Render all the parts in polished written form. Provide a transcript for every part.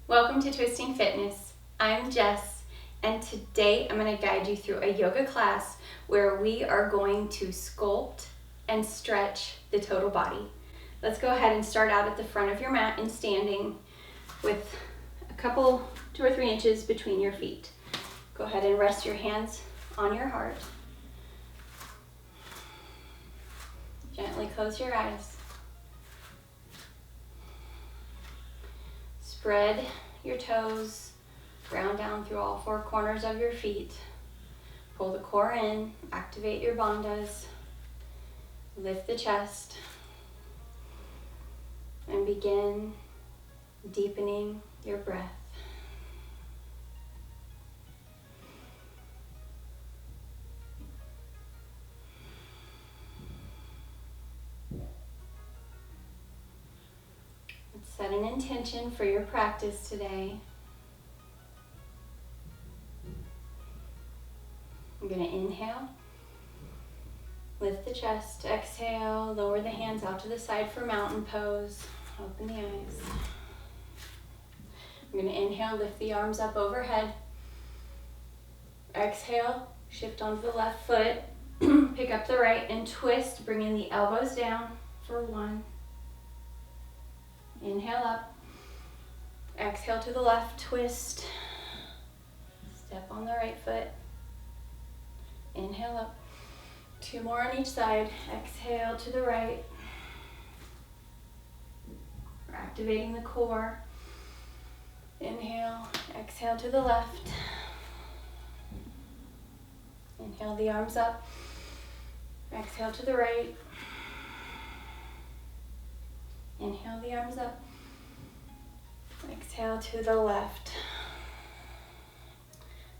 Welcome to Twisting Fitness. I'm Jess, and today I'm going to guide you through a yoga class where we are going to sculpt and stretch the total body. Let's go ahead and start out at the front of your mat in standing with a couple, 2 or 3 inches between your feet. Go ahead and rest your hands on your heart. Gently close your eyes. Spread your toes, ground down through all 4 corners of your feet. Pull the core in, activate your bandhas, lift the chest, and begin deepening your breath. Set an intention for your practice today. I'm going to inhale, lift the chest, exhale, lower the hands out to the side for mountain pose, open the eyes. I'm going to inhale, lift the arms up overhead. Exhale, shift onto the left foot, pick up the right and twist, bringing the elbows down for 1. Inhale up, exhale to the left, twist, step on the right foot, inhale up, 2 more on each side, exhale to the right, we're activating the core, inhale, exhale to the left, inhale the arms up, exhale to the right, inhale the arms up, exhale to the left.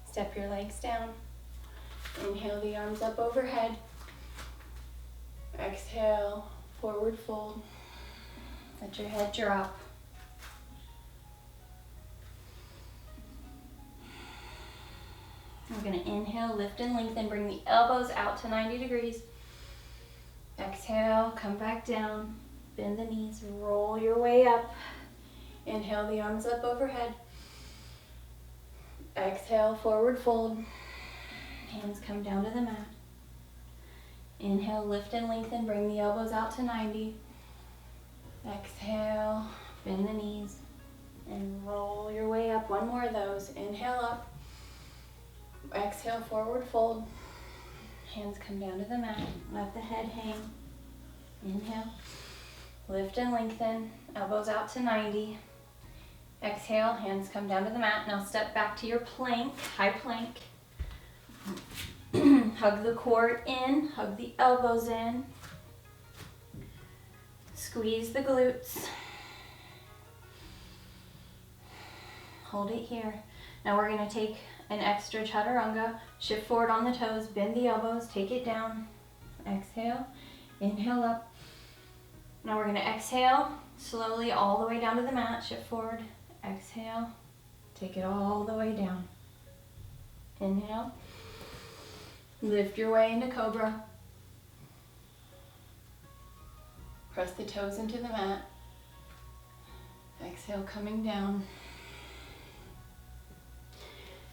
Step your legs down, inhale the arms up overhead, exhale, forward fold, let your head drop. We're going to inhale, lift and lengthen, bring the elbows out to 90 degrees. Exhale, come back down. Bend the knees, roll your way up. Inhale the arms up overhead. Exhale, forward fold. Hands come down to the mat. Inhale, lift and lengthen, bring the elbows out to 90. Exhale, bend the knees and roll your way up. 1 more of those. Inhale up. Exhale, forward fold. Hands come down to the mat. Let the head hang. Inhale. Lift and lengthen, elbows out to 90. Exhale, hands come down to the mat. Now step back to your plank, high plank. Hug the core in, hug the elbows in. Squeeze the glutes. Hold it here. Now we're going to take an extra chaturanga, shift forward on the toes, bend the elbows, take it down. Exhale, inhale up. Now we're going to exhale slowly all the way down to the mat, shift forward, exhale, take it all the way down. Inhale, lift your way into cobra. Press the toes into the mat. Exhale, coming down.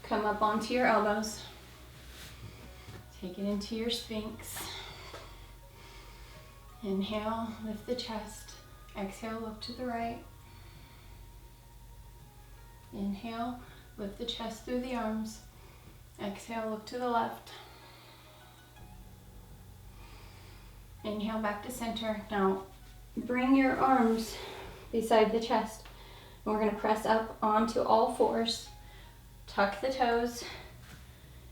Come up onto your elbows. Take it into your sphinx. Inhale, lift the chest. Exhale, look to the right. Inhale, lift the chest through the arms. Exhale, look to the left. Inhale, back to center. Now, bring your arms beside the chest. And we're going to press up onto all 4s. Tuck the toes.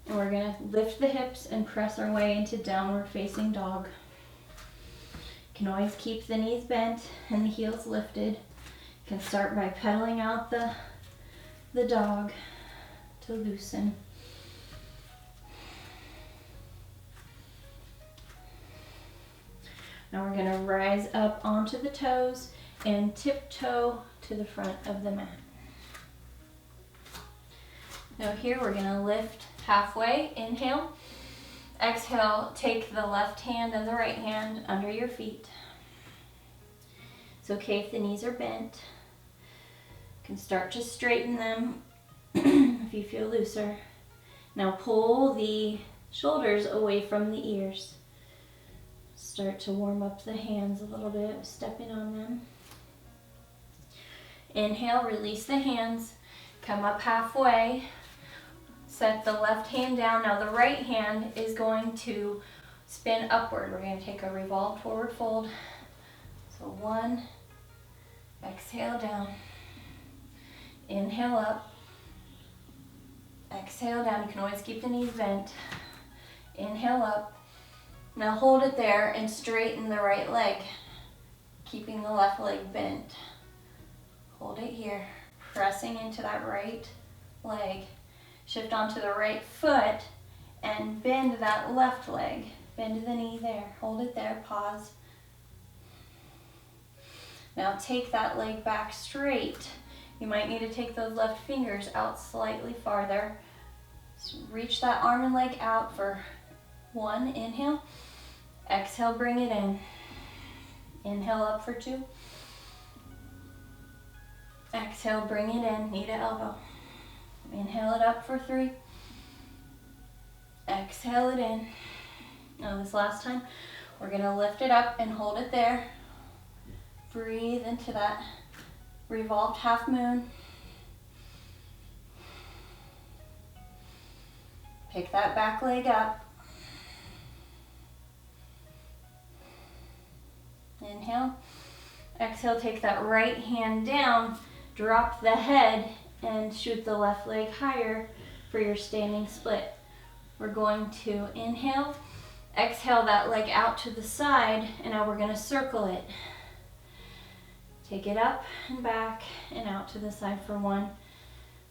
And we're going to lift the hips and press our way into downward facing dog. You can always keep the knees bent and the heels lifted. You can start by pedaling out the dog to loosen. Now we're going to rise up onto the toes and tiptoe to the front of the mat. Now here we're going to lift halfway. Inhale. Exhale, take the left hand and the right hand under your feet. It's okay if the knees are bent. You can start to straighten them if you feel looser. Now pull the shoulders away from the ears. Start to warm up the hands a little bit, stepping on them. Inhale, release the hands, come up halfway. Set the left hand down. Now the right hand is going to spin upward. We're going to take a revolved forward fold. So 1, exhale down, inhale up, exhale down. You can always keep the knees bent. Inhale up. Now hold it there and straighten the right leg, keeping the left leg bent. Hold it here, pressing into that right leg. Shift onto the right foot and bend that left leg. Bend the knee there. Hold it there. Pause. Now take that leg back straight. You might need to take those left fingers out slightly farther. So reach that arm and leg out for 1. Inhale. Exhale, bring it in. Inhale up for 2. Exhale, bring it in. Knee to elbow. Inhale it up for 3. Exhale it in. Now this last time, we're going to lift it up and hold it there. Breathe into that revolved half moon. Pick that back leg up. Inhale. Exhale, take that right hand down, drop the head, and shoot the left leg higher for your standing split. We're going to inhale, exhale that leg out to the side, and now we're going to circle it. Take it up and back and out to the side for 1.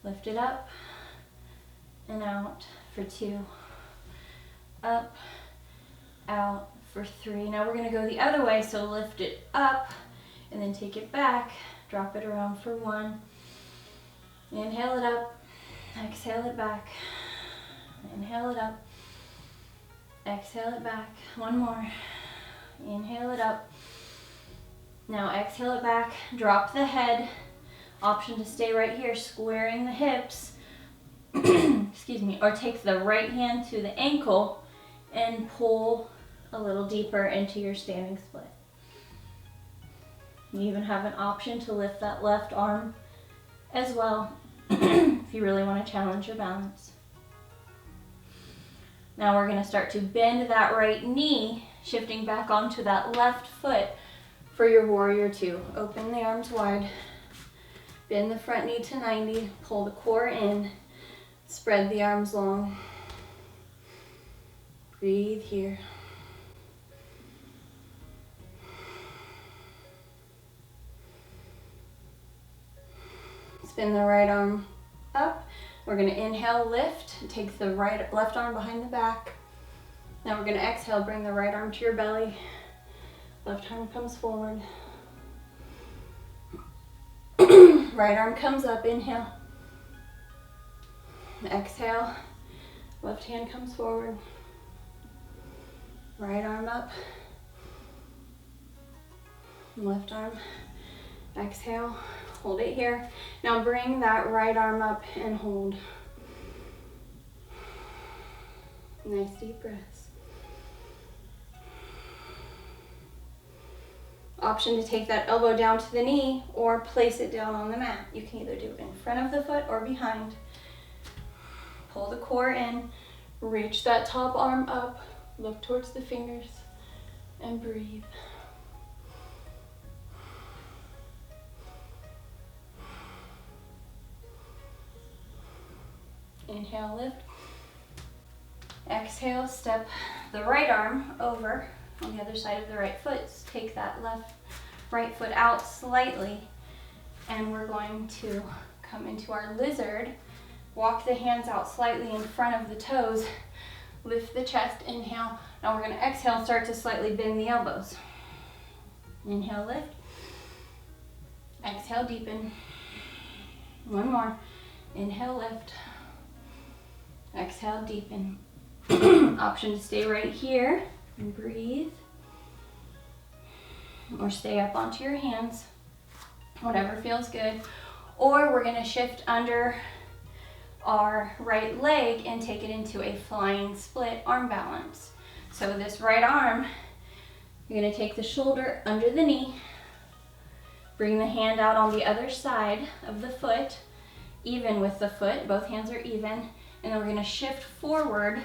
Lift it up and out for 2. Up, out for 3. Now we're going to go the other way, so lift it up and then take it back, drop it around for 1. Inhale it up, exhale it back, inhale it up, exhale it back. 1 more. Inhale it up. Now exhale it back, drop the head. Option to stay right here, squaring the hips. Excuse me, or take the right hand to the ankle and pull a little deeper into your standing split. You even have an option to lift that left arm as well if you really want to challenge your balance. Now we're going to start to bend that right knee, shifting back onto that left foot for your warrior 2. Open the arms wide, bend the front knee to 90, pull the core in, spread the arms long. Breathe here. Spin the right arm up. We're going to inhale, lift, take the left arm behind the back. Now we're going to exhale, bring the right arm to your belly. Left arm comes forward. Right arm comes up, inhale. Exhale, left hand comes forward. Right arm up. Left arm, exhale. Hold it here. Now bring that right arm up and hold. Nice deep breaths. Option to take that elbow down to the knee or place it down on the mat. You can either do it in front of the foot or behind. Pull the core in, reach that top arm up, look towards the fingers, and breathe. Inhale, lift. Exhale, step the right arm over on the other side of the right foot. Take that right foot out slightly, and we're going to come into our lizard. Walk the hands out slightly in front of the toes. Lift the chest, inhale. Now we're going to exhale, start to slightly bend the elbows. Inhale, lift. Exhale, deepen. 1 more. Inhale, lift. Exhale, deepen. Option to stay right here and breathe. Or stay up onto your hands, whatever feels good. Or we're gonna shift under our right leg and take it into a flying split arm balance. So this right arm, you're gonna take the shoulder under the knee, bring the hand out on the other side of the foot, even with the foot, both hands are even, and then we're gonna shift forward,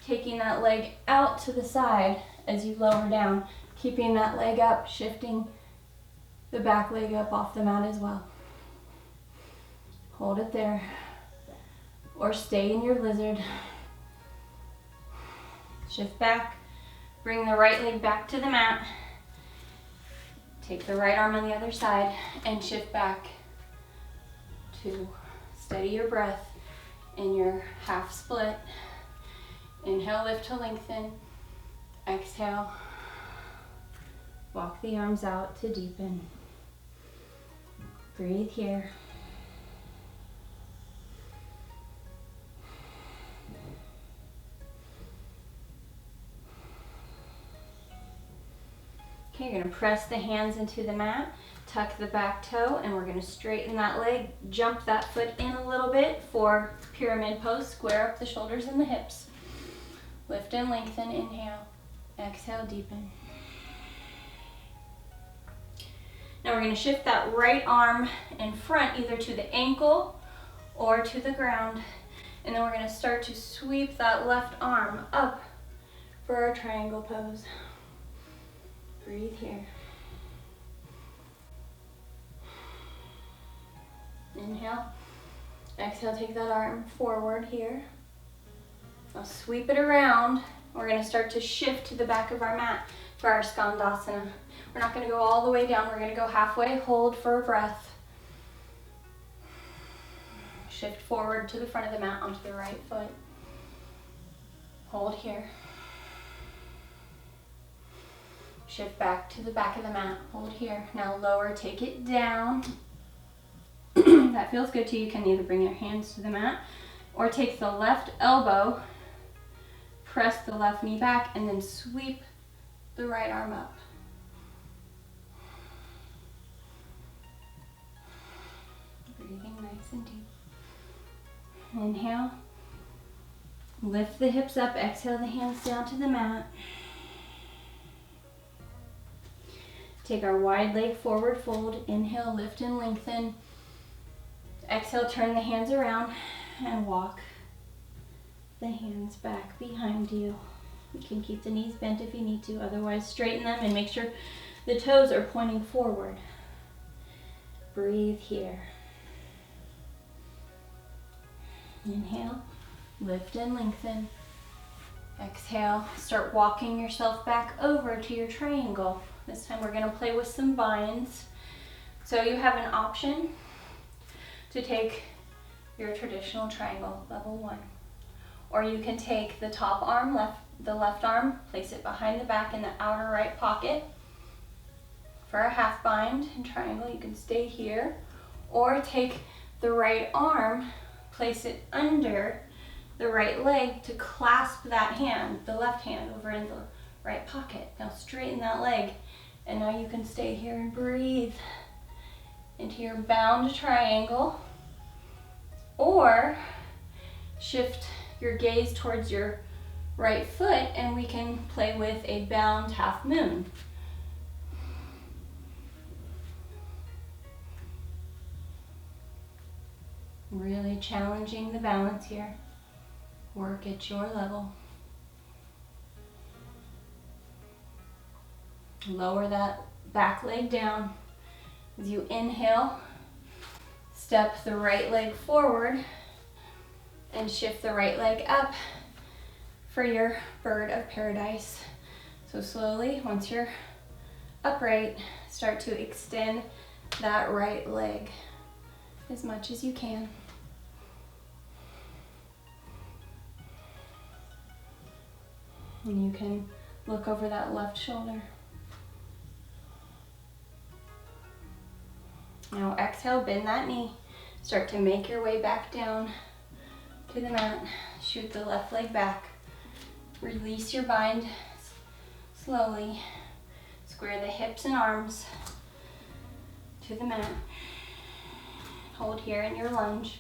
taking that leg out to the side as you lower down, keeping that leg up, shifting the back leg up off the mat as well. Hold it there, or stay in your lizard. Shift back, bring the right leg back to the mat, take the right arm on the other side, and shift back to steady your breath in your half split. Inhale, lift to lengthen. Exhale, walk the arms out to deepen. Breathe here. Okay, you're gonna press the hands into the mat, tuck the back toe, and we're gonna straighten that leg, jump that foot in a little bit for pyramid pose, square up the shoulders and the hips. Lift and lengthen, inhale, exhale, deepen. Now we're gonna shift that right arm in front, either to the ankle or to the ground, and then we're gonna start to sweep that left arm up for our triangle pose. Breathe here. Inhale. Exhale, take that arm forward here. Now sweep it around. We're going to start to shift to the back of our mat for our SOUNDSTRIPE. We're not going to go all the way down. We're going to go halfway, hold for a breath. Shift forward to the front of the mat onto the right foot. Hold here. Shift back to the back of the mat, hold here. Now lower, take it down. That feels good to you. You can either bring your hands to the mat or take the left elbow, press the left knee back, and then sweep the right arm up. Breathing nice and deep. Inhale, lift the hips up, exhale the hands down to the mat. Take our wide leg forward fold, inhale, lift and lengthen. Exhale, turn the hands around and walk the hands back behind you. You can keep the knees bent if you need to, otherwise straighten them and make sure the toes are pointing forward. Breathe here. Inhale, lift and lengthen. Exhale, start walking yourself back over to your triangle. This time we're going to play with some binds. So you have an option to take your traditional triangle, level 1. Or you can take the top arm, the left arm, place it behind the back in the outer right pocket. For a half bind and triangle, you can stay here. Or take the right arm, place it under the right leg to clasp that hand, the left hand, over in the right pocket. Now straighten that leg. And now you can stay here and breathe into your bound triangle, or shift your gaze towards your right foot and we can play with a bound half moon. Really challenging the balance here. Work at your level. Lower that back leg down. As you inhale, step the right leg forward and shift the right leg up for your bird of paradise. So slowly, once you're upright, start to extend that right leg as much as you can. And you can look over that left shoulder. Now exhale, bend that knee. Start to make your way back down to the mat. Shoot the left leg back. Release your bind slowly. Square the hips and arms to the mat. Hold here in your lunge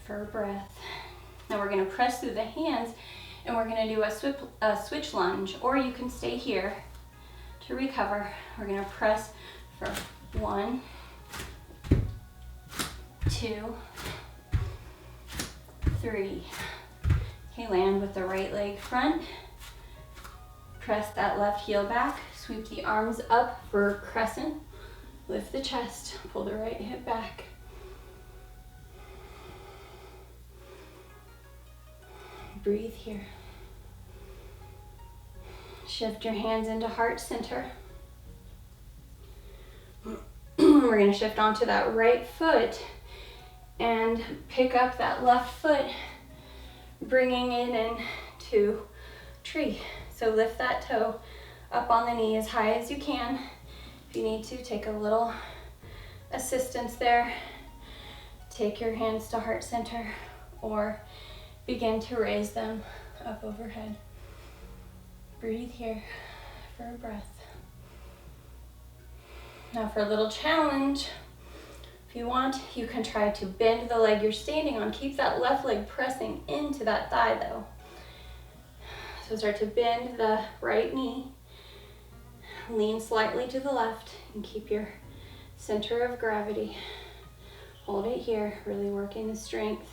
for a breath. Now we're going to press through the hands and we're going to do a switch lunge, or you can stay here to recover. We're going to press for 1, 2, 3. Okay, land with the right leg front. Press that left heel back. Sweep the arms up for crescent. Lift the chest. Pull the right hip back. Breathe here. Shift your hands into heart center. We're going to shift onto that right foot and pick up that left foot, bringing it into tree. So lift that toe up on the knee as high as you can. If you need to, take a little assistance there. Take your hands to heart center or begin to raise them up overhead. Breathe here for a breath. Now for a little challenge, if you want, you can try to bend the leg you're standing on. Keep that left leg pressing into that thigh though. So start to bend the right knee. Lean slightly to the left and keep your center of gravity. Hold it here, really working the strength.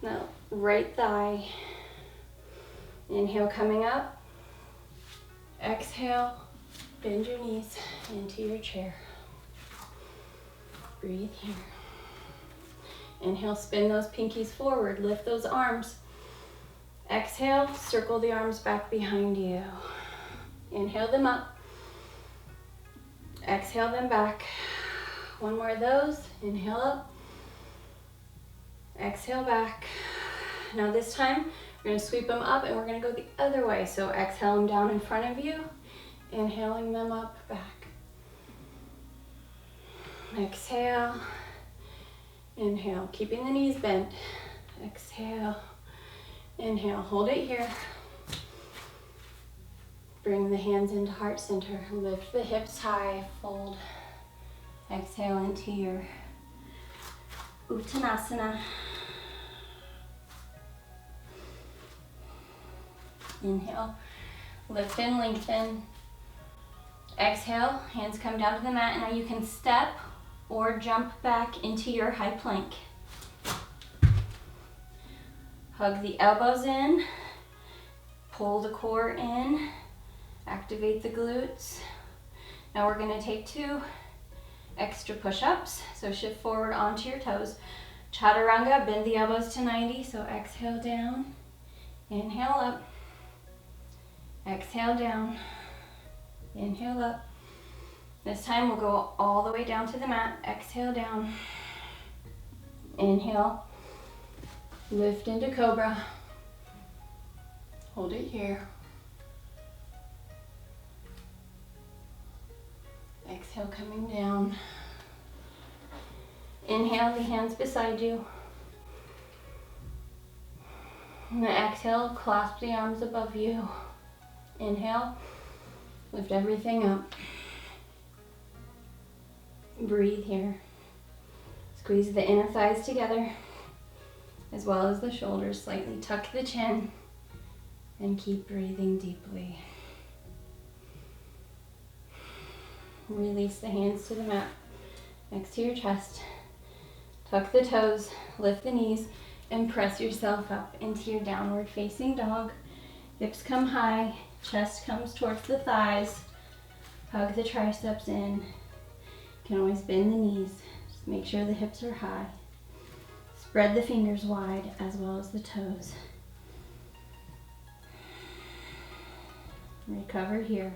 Now, right thigh. Inhale, coming up. Exhale, bend your knees into your chair. Breathe here. Inhale, spin those pinkies forward, lift those arms. Exhale, circle the arms back behind you. Inhale them up. Exhale them back. One more of those. Inhale up. Exhale back. Now this time, we're going to sweep them up and we're going to go the other way. So exhale them down in front of you. Inhaling them up, back. Exhale. Inhale, keeping the knees bent. Exhale. Inhale, hold it here. Bring the hands into heart center. Lift the hips high, fold. Exhale into your Uttanasana. Inhale, lift and lengthen. Exhale, hands come down to the mat. Now you can step or jump back into your high plank. Hug the elbows in, pull the core in, activate the glutes. Now we're going to take 2 extra push-ups. So shift forward onto your toes. Chaturanga, bend the elbows to 90. So exhale down, inhale up, exhale down, inhale up. This time we'll go all the way down to the mat. Exhale down, inhale, lift into cobra. Hold it here. Exhale, coming down. Inhale, the hands beside you. And exhale, clasp the arms above you. Inhale, lift everything up. Breathe here. Squeeze the inner thighs together, as well as the shoulders. Slightly tuck the chin and keep breathing deeply. Release the hands to the mat next to your chest. Tuck the toes, lift the knees, and press yourself up into your downward facing dog. Hips come high, chest comes towards the thighs. Hug the triceps in. You can always bend the knees. Just make sure the hips are high. Spread the fingers wide as well as the toes. Recover here.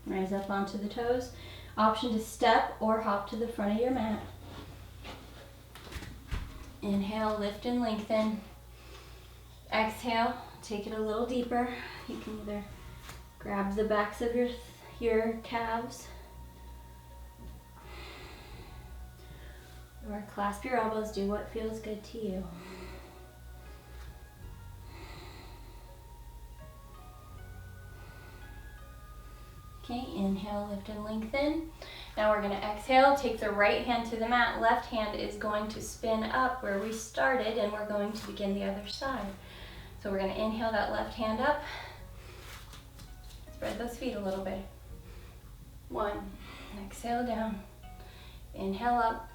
Rise up onto the toes. Option to step or hop to the front of your mat. Inhale, lift and lengthen. Exhale, take it a little deeper. You can either grab the backs of your calves or clasp your elbows. Do what feels good to you. Okay, inhale, lift and lengthen. Now we're going to exhale, take the right hand to the mat. Left hand is going to spin up where we started, and we're going to begin the other side. So we're going to inhale that left hand up. Spread those feet a little bit. 1, exhale down. Inhale up.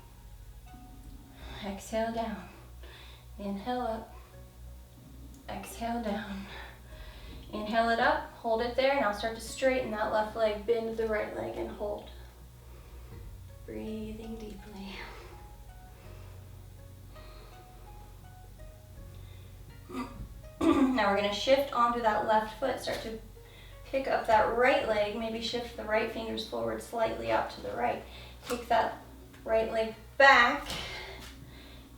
Exhale down. Inhale up. Exhale down. Inhale it up, hold it there. Now start to straighten that left leg, bend the right leg and hold. Breathing deeply. Now we're going to shift onto that left foot. Start to pick up that right leg. Maybe shift the right fingers forward slightly out to the right. Take that right leg back.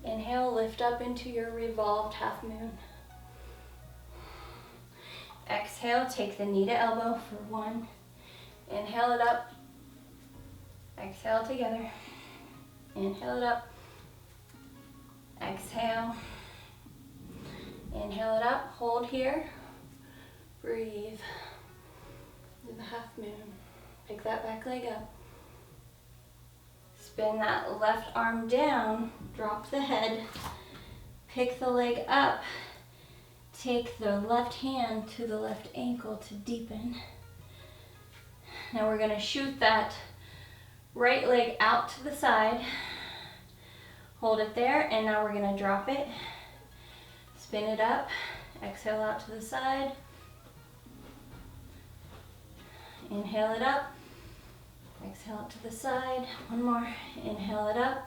Inhale, lift up into your revolved half moon. Exhale, take the knee to elbow for 1. Inhale it up. Exhale together. Inhale it up. Exhale. Inhale it up. Hold here. Breathe. Do the half moon. Pick that back leg up. Spin that left arm down. Drop the head. Pick the leg up. Take the left hand to the left ankle to deepen. Now we're going to shoot that right leg out to the side. Hold it there, and now we're going to drop it. Spin it up. Exhale out to the side. Inhale it up. Exhale it to the side. 1 more. Inhale it up.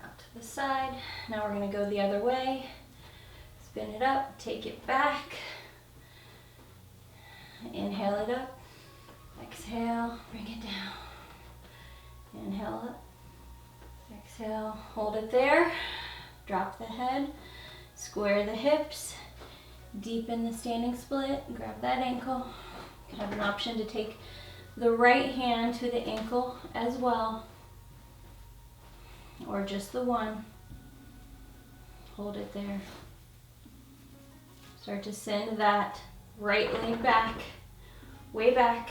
Out to the side. Now we're going to go the other way. Spin it up, take it back. Inhale it up. Exhale, bring it down. Inhale up. Exhale, hold it there. Drop the head. Square the hips. Deepen the standing split. Grab that ankle. You have an option to take the right hand to the ankle as well, or just the one. Hold it there. Start to send that right leg back, way back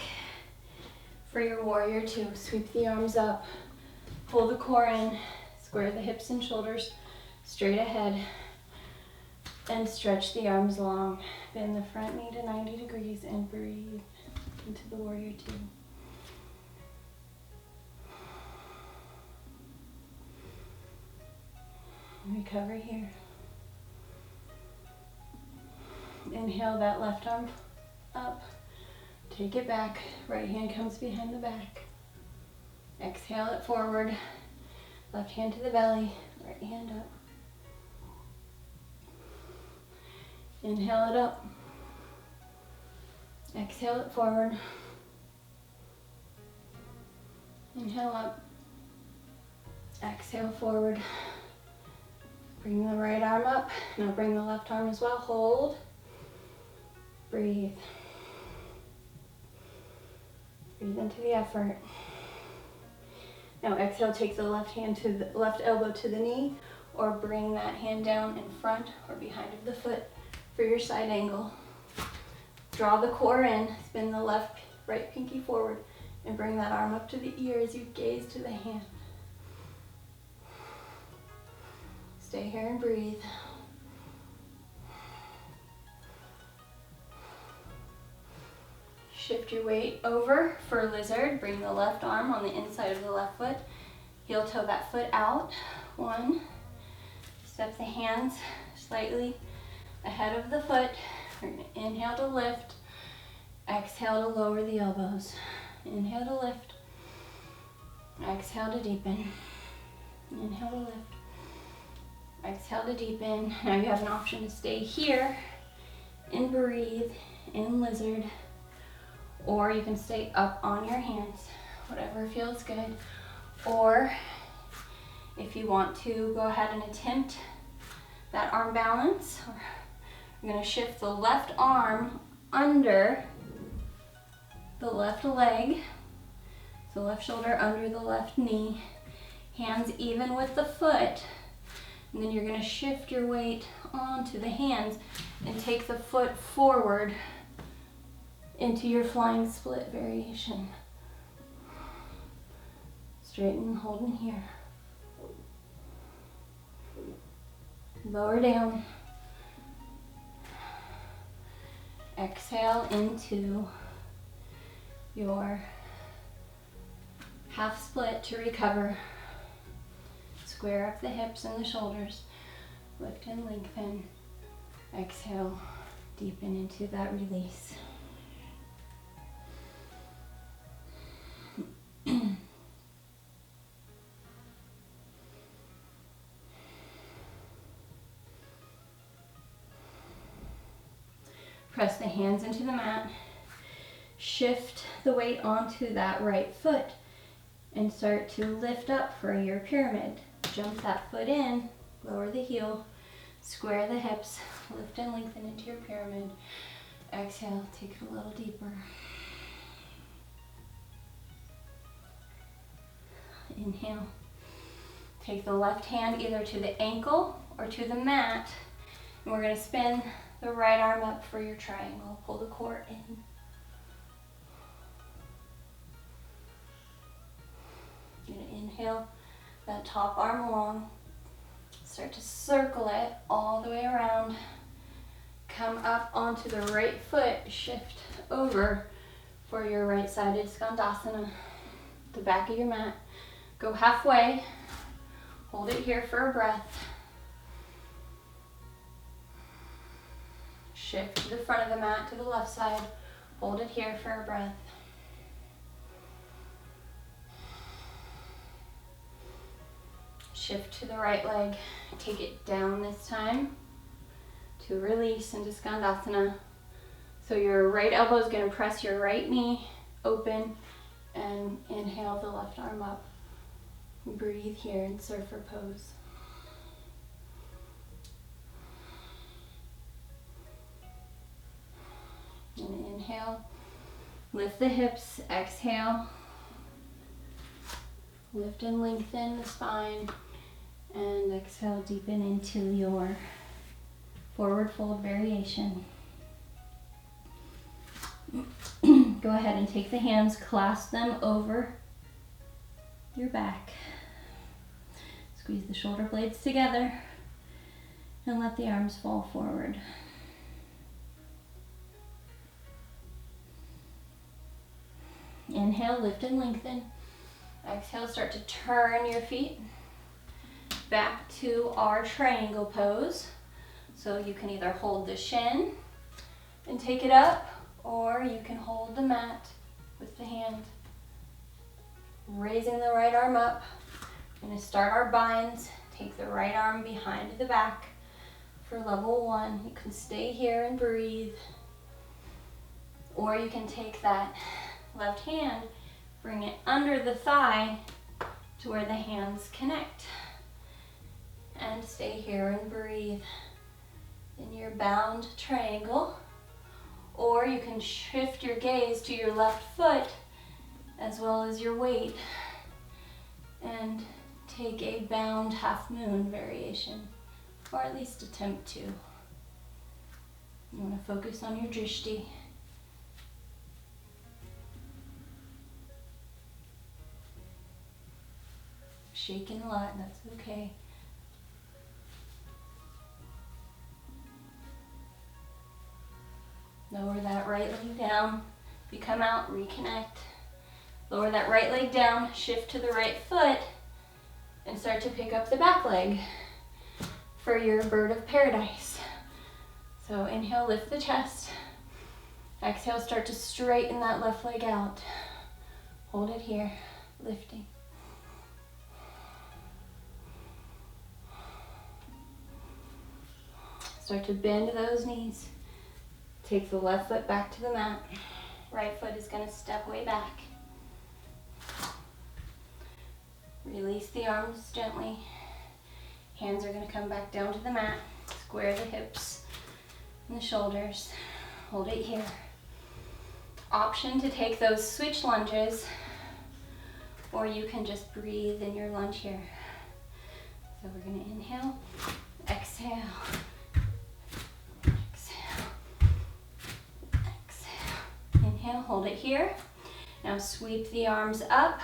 for your warrior 2. Sweep the arms up, pull the core in, square the hips and shoulders straight ahead, and stretch the arms long. Bend the front knee to 90 degrees and breathe into the warrior 2. Recover here. Inhale that left arm up. Take it back. Right hand comes behind the back. Exhale it forward. Left hand to the belly. Right hand up. Inhale it up. Exhale it forward. Inhale up. Exhale forward. Bring the right arm up. Now bring the left arm as well. Hold. Breathe. Breathe into the effort. Now exhale, take the left hand to the left elbow to the knee, or bring that hand down in front or behind of the foot for your side angle. Draw the core in, spin the left, right pinky forward, and bring that arm up to the ear as you gaze to the hand. Stay here and breathe. Shift your weight over for lizard. Bring the left arm on the inside of the left foot. Heel toe that foot out. 1. Step the hands slightly ahead of the foot. We're going to inhale to lift. Exhale to lower the elbows. Inhale to lift. Exhale to deepen. Inhale to lift. Exhale to deepen. Now you have an option to stay here and breathe in lizard, or you can stay up on your hands, whatever feels good. Or if you want to go ahead and attempt that arm balance, we're going to shift the left arm under the left leg, so left shoulder under the left knee, hands even with the foot. And then you're going to shift your weight onto the hands and take the foot forward into your flying split variation. Straighten, holding here. Lower down. Exhale into your half split to recover. Square up the hips and the shoulders. Lift and lengthen. Exhale, deepen into that release. Press the hands into the mat. Shift the weight onto that right foot and start to lift up for your pyramid. Jump that foot in, lower the heel, square the hips, lift and lengthen into your pyramid. Exhale, take it a little deeper. Inhale. Take the left hand either to the ankle or to the mat, and we're going to spin the right arm up for your triangle. Pull the core in. You're going to inhale that top arm long. Start to circle it all the way around. Come up onto the right foot. Shift over for your right-sided Skandasana. The back of your mat. Go halfway. Hold it here for a breath. Shift to the front of the mat to the left side. Hold it here for a breath. Shift to the right leg. Take it down this time to release into Skandasana. So your right elbow is going to press your right knee open and inhale the left arm up. Breathe here in surfer pose. And inhale, lift the hips, exhale, lift and lengthen the spine, and exhale, deepen into your forward fold variation. Go ahead and take the hands, clasp them over your back. Squeeze the shoulder blades together and let the arms fall forward. Inhale, lift and lengthen. Exhale, start to turn your feet back to our triangle pose. So you can either hold the shin and take it up, or you can hold the mat with the hand. Raising the right arm up. We're going to start our binds. Take the right arm behind the back for level 1. You can stay here and breathe. Or you can take that left hand, bring it under the thigh to where the hands connect. And stay here and breathe in your bound triangle. Or you can shift your gaze to your left foot as well as your weight and take a bound half moon variation, or at least attempt to. You want to focus on your drishti. Shaking a lot, that's okay. Lower that right leg down. If you come out, reconnect. Lower that right leg down, shift to the right foot, and start to pick up the back leg for your bird of paradise. So inhale, lift the chest. Exhale, start to straighten that left leg out. Hold it here, lifting. Start to bend those knees. Take the left foot back to the mat. Right foot is going to step way back. Release the arms gently. Hands are going to come back down to the mat. Square the hips and the shoulders. Hold it here. Option to take those switch lunges, or you can just breathe in your lunge here. So we're going to inhale, exhale, exhale, exhale, Inhale, hold it here. Now sweep the arms up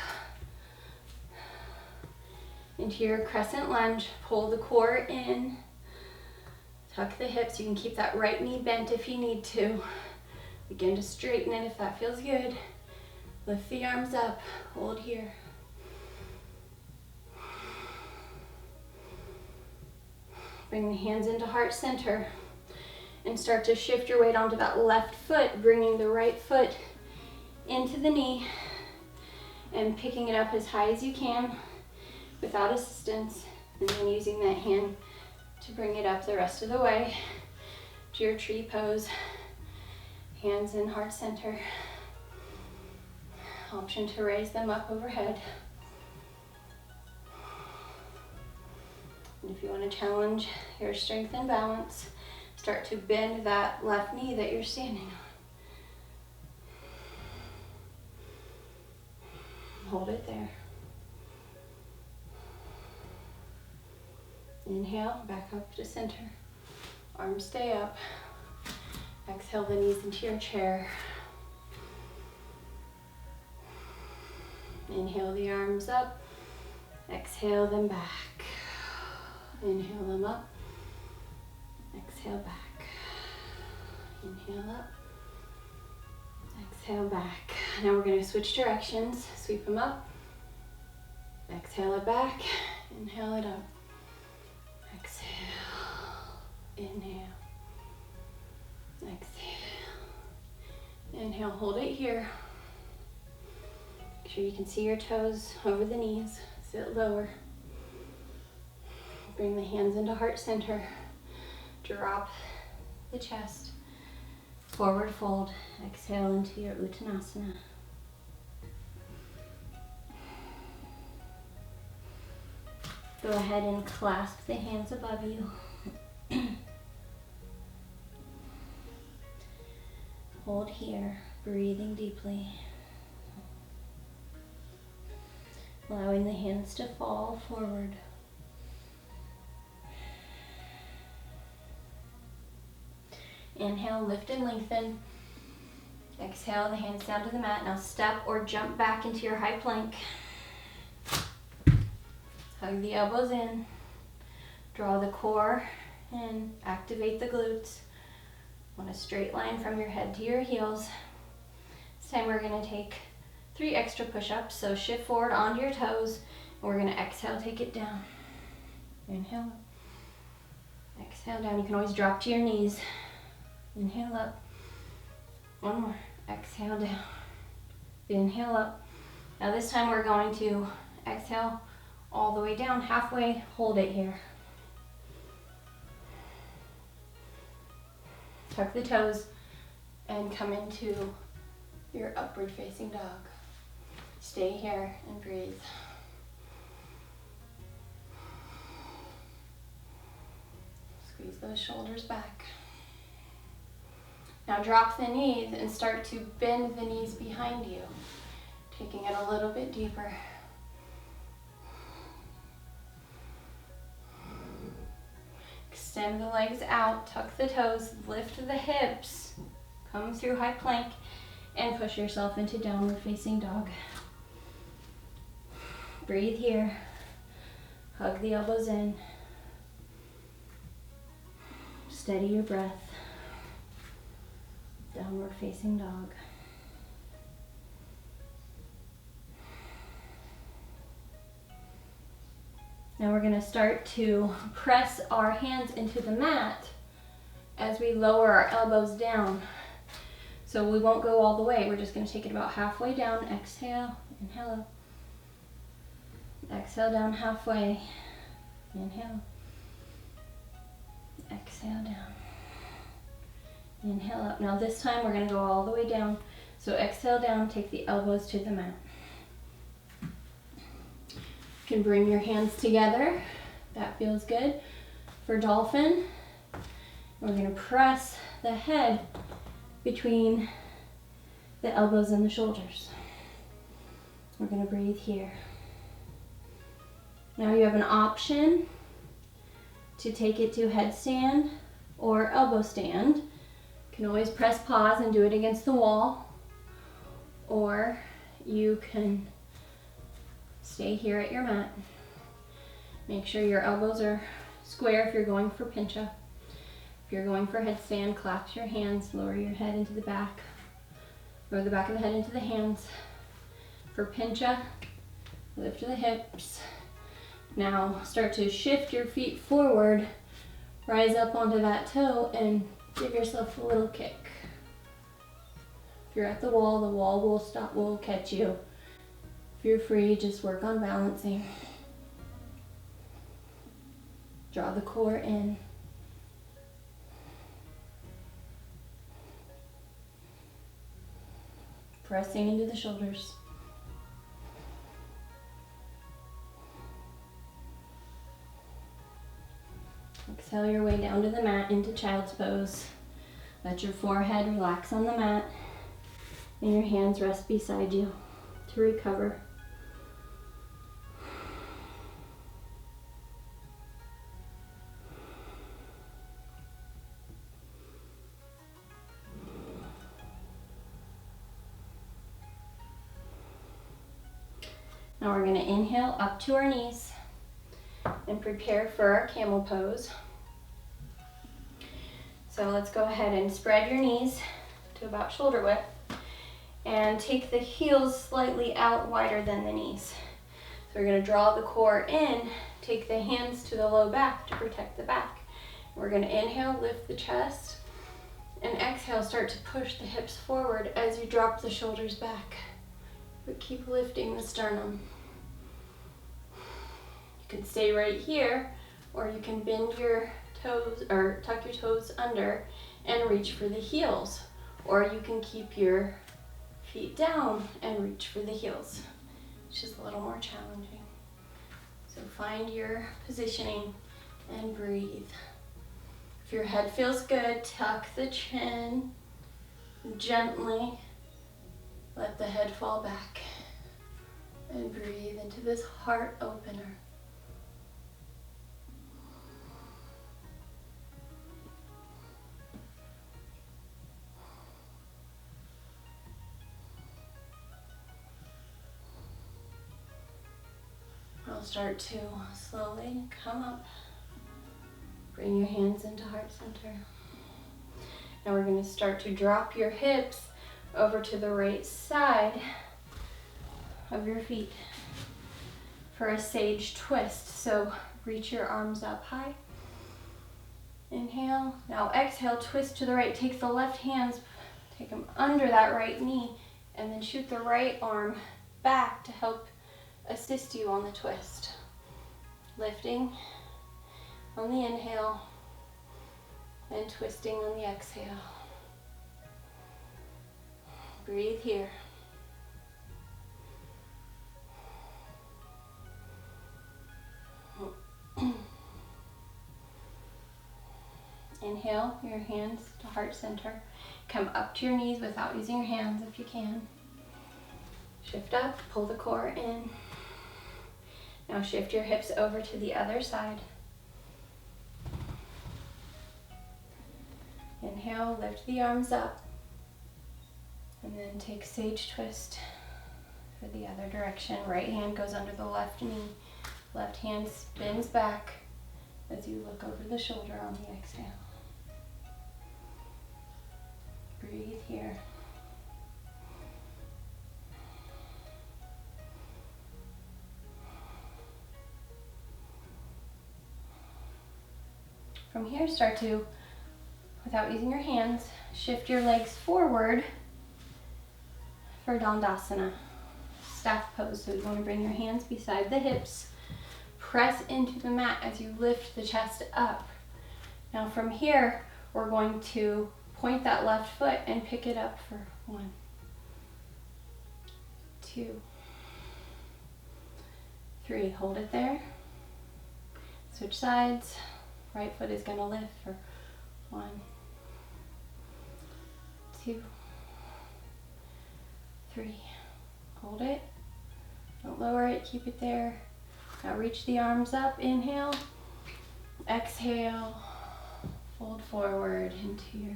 into your crescent lunge. Pull the core in. Tuck the hips. You can keep that right knee bent if you need to. Begin to straighten it if that feels good. Lift the arms up. Hold here. Bring the hands into heart center and start to shift your weight onto that left foot, bringing the right foot into the knee and picking it up as high as you can without assistance, and then using that hand to bring it up the rest of the way to your tree pose. Hands in heart center. Option to raise them up overhead. And if you want to challenge your strength and balance, start to bend that left knee that you're standing on. Hold it there. Inhale, back up to center. Arms stay up. Exhale the knees into your chair. Inhale the arms up. Exhale them back. Inhale them up. Exhale back. Inhale up. Exhale back. Now we're going to switch directions. Sweep them up. Exhale it back. Inhale it up. Exhale. Inhale. Exhale. Inhale, hold it here. Make sure you can see your toes over the knees. Sit lower. Bring the hands into heart center. Drop the chest. Forward fold. Exhale into your Uttanasana. Go ahead and clasp the hands above you. Hold here, breathing deeply. Allowing the hands to fall forward. Inhale, lift and lengthen. Exhale, the hands down to the mat. Now step or jump back into your high plank. Hug the elbows in. Draw the core in. Activate the glutes. Want a straight line from your head to your heels. This time we're going to take 3 extra push-ups. So shift forward onto your toes. And we're going to exhale, take it down. Inhale. Exhale down. You can always drop to your knees. Inhale up. One more. Exhale down. Inhale up. Now this time we're going to exhale all the way down, halfway. Hold it here. Tuck the toes and come into your upward facing dog. Stay here and breathe. Squeeze those shoulders back. Now drop the knees and start to bend the knees behind you, taking it a little bit deeper. Extend the legs out, tuck the toes, lift the hips, come through high plank, and push yourself into downward facing dog. Breathe here. Hug the elbows in. Steady your breath. Downward facing dog. Now we're going to start to press our hands into the mat as we lower our elbows down. So we won't go all the way. We're just going to take it about halfway down. Exhale, inhale up. Exhale down halfway. Inhale. Exhale down. Inhale up. Now this time we're going to go all the way down. So exhale down, take the elbows to the mat. You can bring your hands together. That feels good. For dolphin, we're going to press the head between the elbows and the shoulders. We're going to breathe here. Now you have an option to take it to headstand or elbow stand. You can always press pause and do it against the wall, or you can stay here at your mat. Make sure your elbows are square if you're going for pincha. If you're going for headstand, clasp your hands, lower your head into the back, lower the back of the head into the hands. For pincha, lift the hips. Now start to shift your feet forward, rise up onto that toe and give yourself a little kick. If you're at the wall will catch you. If you're free, just work on balancing. Draw the core in. Pressing into the shoulders. Exhale your way down to the mat into child's pose. Let your forehead relax on the mat and your hands rest beside you to recover. Now we're going to inhale up to our knees and prepare for our camel pose. So let's go ahead and spread your knees to about shoulder width and take the heels slightly out wider than the knees. So we're going to draw the core in, take the hands to the low back to protect the back. We're going to inhale, lift the chest, and exhale, start to push the hips forward as you drop the shoulders back. But keep lifting the sternum. You can stay right here, or you can bend your toes or tuck your toes under and reach for the heels. Or you can keep your feet down and reach for the heels, which is a little more challenging. So find your positioning and breathe. If your head feels good, tuck the chin, gently let the head fall back and breathe into this heart opener. I'll start to slowly come up. Bring your hands into heart center. Now we're going to start to drop your hips over to the right side of your feet for a sage twist. So reach your arms up high. Inhale. Now exhale, twist to the right. Take the left hands, take them under that right knee, and then shoot the right arm back to help assist you on the twist. Lifting on the inhale and twisting on the exhale. Breathe here. Inhale, your hands to heart center. Come up to your knees without using your hands if you can. Shift up, pull the core in. Now shift your hips over to the other side. Inhale, lift the arms up. And then take sage twist for the other direction. Right hand goes under the left knee. Left hand spins back as you look over the shoulder on the exhale. Breathe here. From here, start to, without using your hands, shift your legs forward for Dandasana, staff pose. So you want to bring your hands beside the hips, press into the mat as you lift the chest up. Now from here, we're going to point that left foot and pick it up for 1, 2, 3. Hold it there. Switch sides. Right foot is going to lift for 1, 2, 3. Hold it. Don't lower it. Keep it there. Now reach the arms up. Inhale. Exhale. Fold forward into your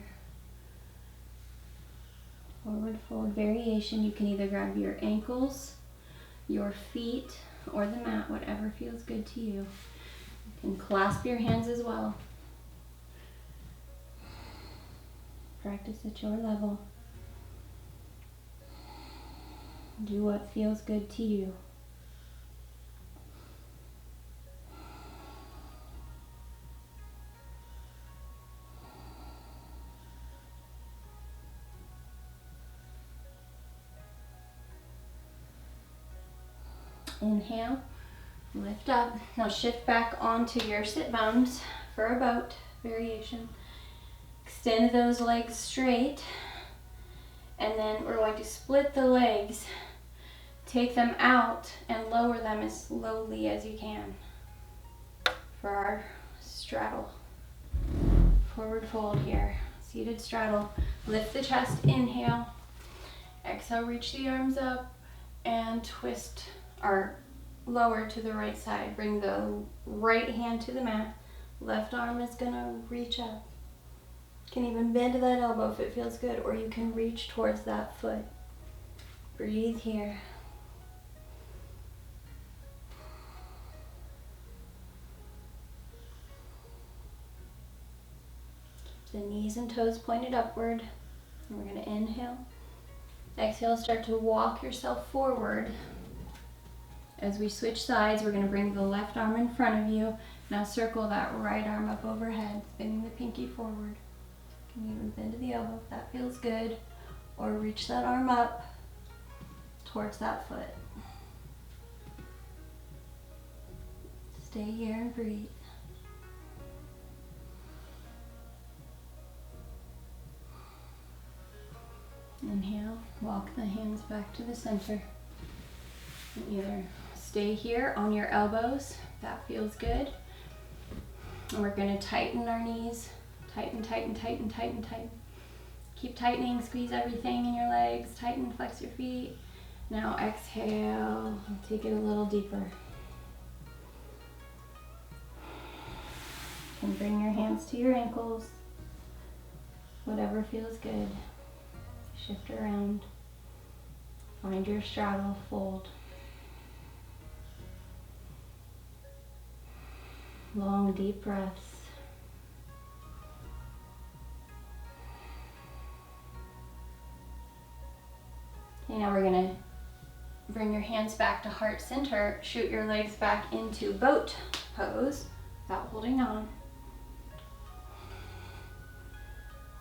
Forward fold variation. You can either grab your ankles, your feet, or the mat, whatever feels good to you. You can clasp your hands as well. Practice at your level. Do what feels good to you. Inhale, lift up. Now shift back onto your sit bones for a boat variation. Extend those legs straight, and then we're going to split the legs. Take them out and lower them as slowly as you can for our straddle. Forward fold here, seated straddle. Lift the chest, inhale. Exhale, reach the arms up and twist or lower to the right side. Bring the right hand to the mat. Left arm is gonna reach up. You can even bend that elbow if it feels good, or you can reach towards that foot. Breathe here. The knees and toes pointed upward. And we're going to inhale. Exhale, start to walk yourself forward. As we switch sides, we're going to bring the left arm in front of you. Now circle that right arm up overhead, spinning the pinky forward. You can even bend the elbow if that feels good, or reach that arm up towards that foot. Stay here and breathe. Inhale, walk the hands back to the center. Either stay here on your elbows, if that feels good. And we're going to tighten our knees. Tighten, tighten, tighten, tighten, tighten. Keep tightening, squeeze everything in your legs. Tighten, flex your feet. Now exhale, take it a little deeper. You can bring your hands to your ankles. Whatever feels good. Shift around. Find your straddle, fold. Long, deep breaths. Okay, now we're going to bring your hands back to heart center. Shoot your legs back into boat pose without holding on.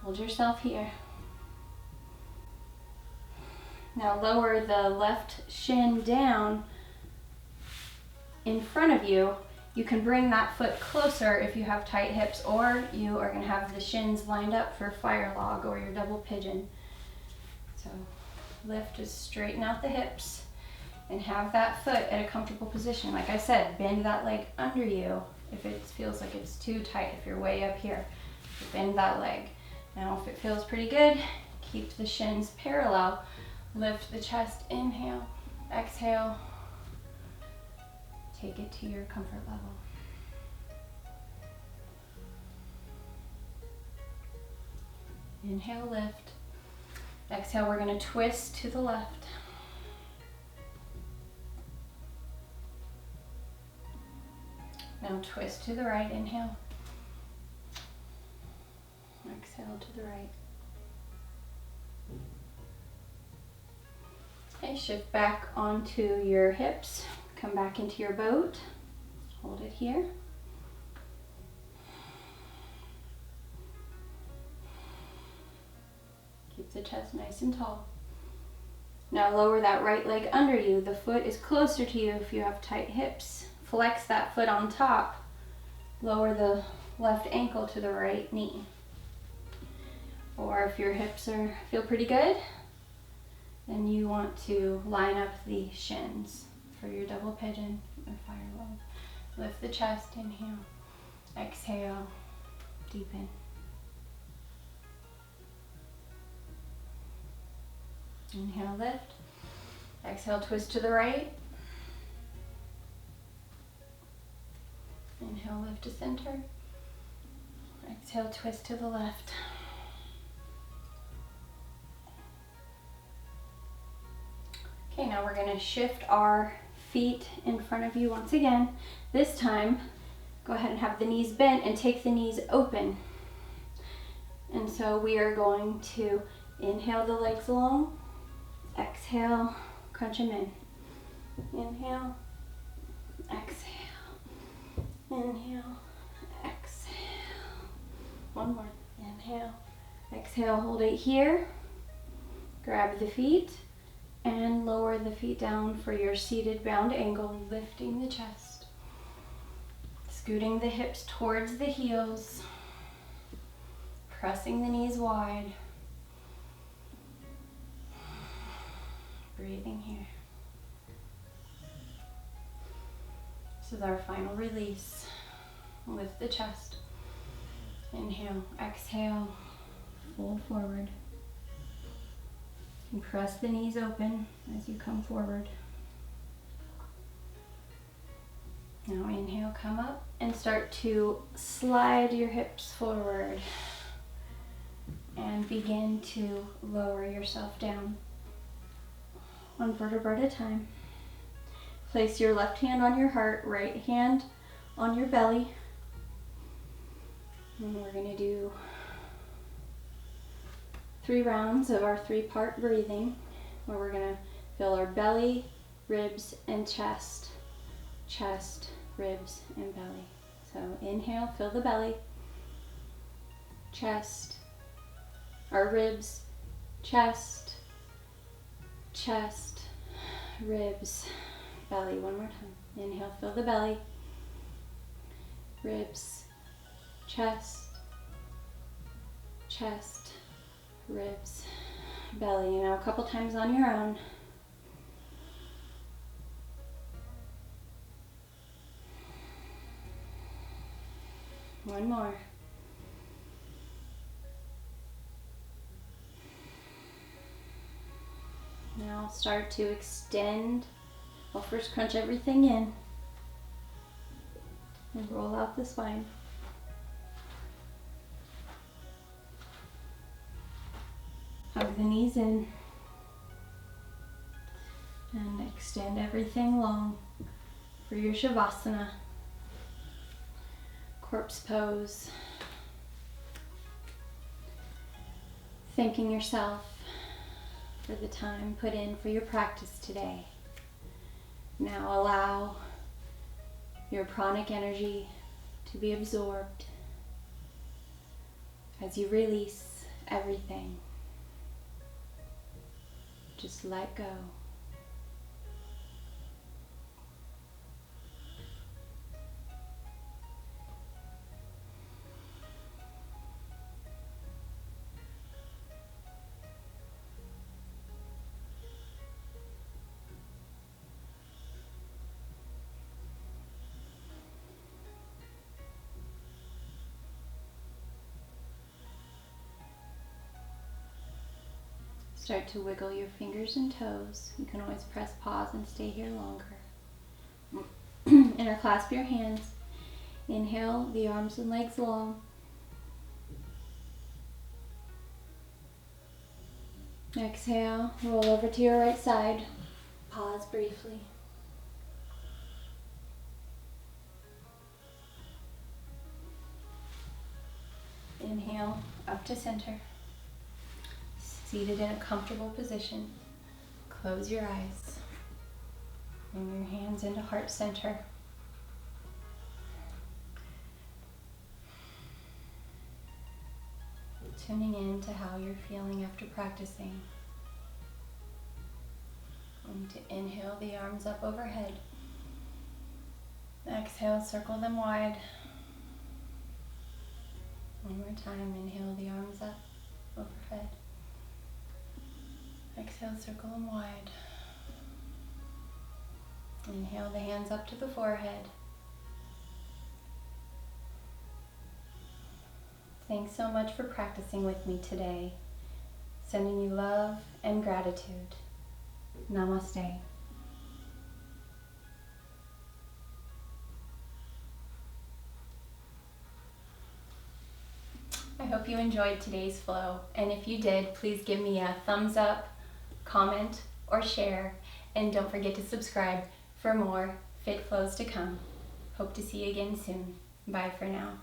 Hold yourself here. Now lower the left shin down in front of you. You can bring that foot closer if you have tight hips, or you are going to have the shins lined up for fire log or your double pigeon. So lift, just straighten out the hips and have that foot at a comfortable position. Like I said, bend that leg under you if it feels like it's too tight, if you're way up here. Bend that leg. Now if it feels pretty good, keep the shins parallel. Lift the chest, inhale, exhale. Take it to your comfort level. Inhale, lift. Exhale, we're going to twist to the left. Now twist to the right, inhale. Exhale to the right. Okay, shift back onto your hips. Come back into your boat. Hold it here. Keep the chest nice and tall. Now lower that right leg under you. The foot is closer to you if you have tight hips. Flex that foot on top. Lower the left ankle to the right knee. Or if your hips feel pretty good, then you want to line up the shins for your double pigeon or fire log. Lift the chest, inhale, exhale, deepen. Inhale, lift. Exhale, twist to the right. Inhale, lift to center. Exhale, twist to the left. we're going to shift our feet in front of you once again. This time, go ahead and have the knees bent and take the knees open. And so we are going to inhale the legs long, exhale, crunch them in. Inhale, exhale, inhale, exhale. One more. Inhale, exhale, hold it here. Grab the feet and lower the feet down for your seated round angle, lifting the chest. Scooting the hips towards the heels. Pressing the knees wide. Breathing here. This is our final release. Lift the chest. Inhale, exhale, fold forward. And press the knees open as you come forward. Now inhale, come up and start to slide your hips forward. And begin to lower yourself down. One vertebra at a time. Place your left hand on your heart, right hand on your belly. And we're going to do 3 rounds of our 3-part breathing, where we're going to fill our belly, ribs, and chest. Chest, ribs, and belly. So inhale, fill the belly, chest, our ribs, chest, chest, ribs, belly. One more time. Inhale, fill the belly, ribs, chest, chest, ribs, belly. Now a couple times on your own. One more. Now start to extend. I'll first crunch everything in and roll out the spine. Hug the knees in and extend everything long for your Shavasana, corpse pose. Thanking yourself for the time put in for your practice today. Now allow your pranic energy to be absorbed as you release everything. Just let go. Start to wiggle your fingers and toes. You can always press pause and stay here longer. Interclasp your hands. Inhale, the arms and legs long. Exhale, roll over to your right side. Pause briefly. Inhale, up to center. Seated in a comfortable position. Close your eyes. Bring your hands into heart center. Tuning in to how you're feeling after practicing. And to inhale the arms up overhead. Exhale, circle them wide. One more time, inhale the arms up overhead. Exhale, circle them wide. Inhale the hands up to the forehead. Thanks so much for practicing with me today. Sending you love and gratitude. Namaste. I hope you enjoyed today's flow, and if you did, please give me a thumbs up, comment, or share, And don't forget to subscribe for more fit flows to come. Hope to see you again soon. Bye for now.